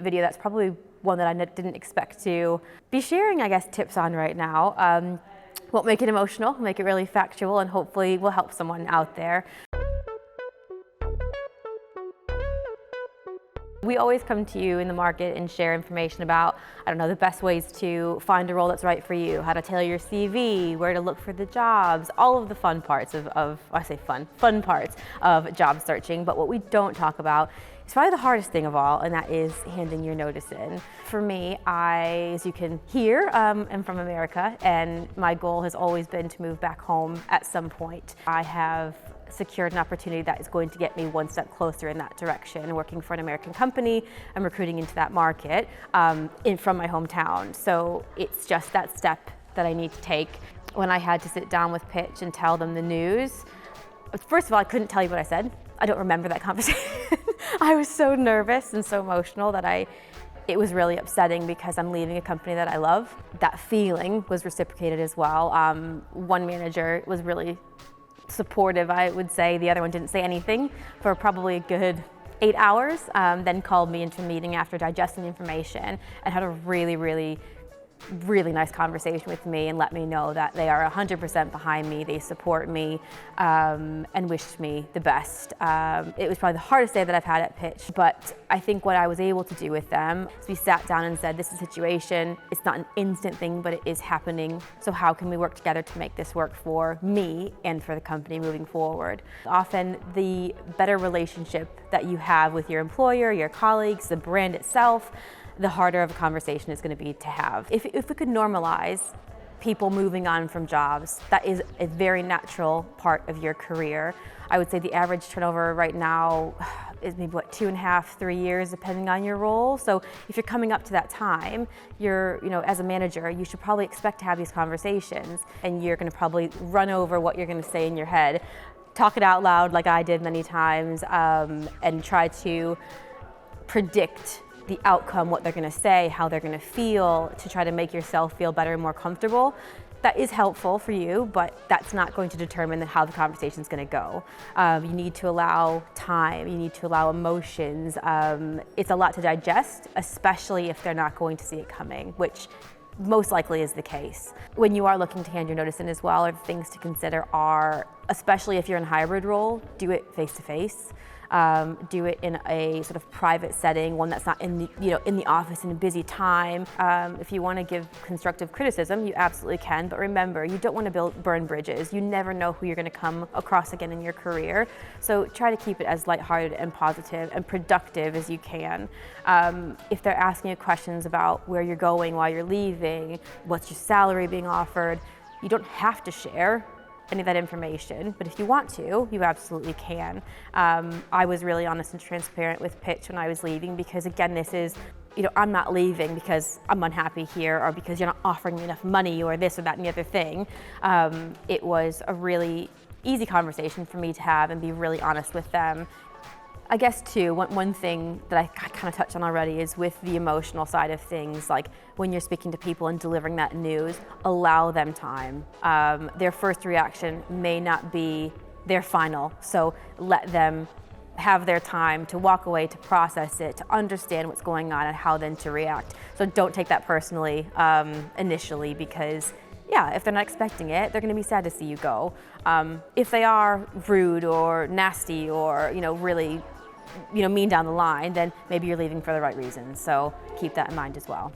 video that's probably one that I didn't expect to be sharing, I guess, tips on right now. Won't make it emotional, make it really factual, and hopefully will help someone out there. We always come to you in the market and share information about, I don't know, the best ways to find a role that's right for you, how to tailor your CV, where to look for the jobs, all of the fun parts fun parts of job searching. But what we don't talk about is probably the hardest thing of all, and that is handing your notice in. For me, as you can hear, am from America, and my goal has always been to move back home at some point. I have secured an opportunity that is going to get me one step closer in that direction, working for an American company and recruiting into that market from my hometown. So it's just that step that I need to take. When I had to sit down with Pitch and tell them the news, first of all, I couldn't tell you what I said. I don't remember that conversation. I was so nervous and so emotional that it was really upsetting because I'm leaving a company that I love. That feeling was reciprocated as well. One manager was really supportive, I would say. The other one didn't say anything for probably a good 8 hours, then called me into a meeting after digesting the information and had a really nice conversation with me and let me know that they are 100% behind me, they support me, and wished me the best. It was probably the hardest day that I've had at Pitch, but I think what I was able to do with them is we sat down and said, this is a situation, it's not an instant thing, but it is happening, so how can we work together to make this work for me and for the company moving forward? Often the better relationship that you have with your employer, your colleagues, the brand itself, the harder of a conversation it's going to be to have. If we could normalize people moving on from jobs, that is a very natural part of your career. I would say the average turnover right now is maybe 2.5, 3 years, depending on your role. So if you're coming up to that time, as a manager, you should probably expect to have these conversations, and you're going to probably run over what you're going to say in your head, talk it out loud like I did many times, and try to predict the outcome, what they're going to say, how they're going to feel, to try to make yourself feel better and more comfortable. That is helpful for you, but that's not going to determine how the conversation is going to go. You need to allow time, you need to allow emotions. It's a lot to digest, especially if they're not going to see it coming, which most likely is the case. When you are looking to hand your notice in as well, or things to consider are, especially if you're in a hybrid role, do it face-to-face. Do it in a sort of private setting, one that's not in the office in a busy time. If you want to give constructive criticism, you absolutely can, but remember, you don't want to burn bridges. You never know who you're going to come across again in your career. So try to keep it as lighthearted and positive and productive as you can. If they're asking you questions about where you're going while you're leaving, what's your salary being offered, you don't have to share any of that information, but if you want to, you absolutely can. I was really honest and transparent with Pitch when I was leaving, because again, this is, I'm not leaving because I'm unhappy here or because you're not offering me enough money or this or that and the other thing. It was a really easy conversation for me to have and be really honest with them. I guess too, one thing that I kind of touched on already is with the emotional side of things, like when you're speaking to people and delivering that news, allow them time. Their first reaction may not be their final, so let them have their time to walk away, to process it, to understand what's going on and how then to react. So don't take that personally initially, because if they're not expecting it, they're going to be sad to see you go. If they are rude or nasty or really mean down the line, then maybe you're leaving for the right reasons. So keep that in mind as well.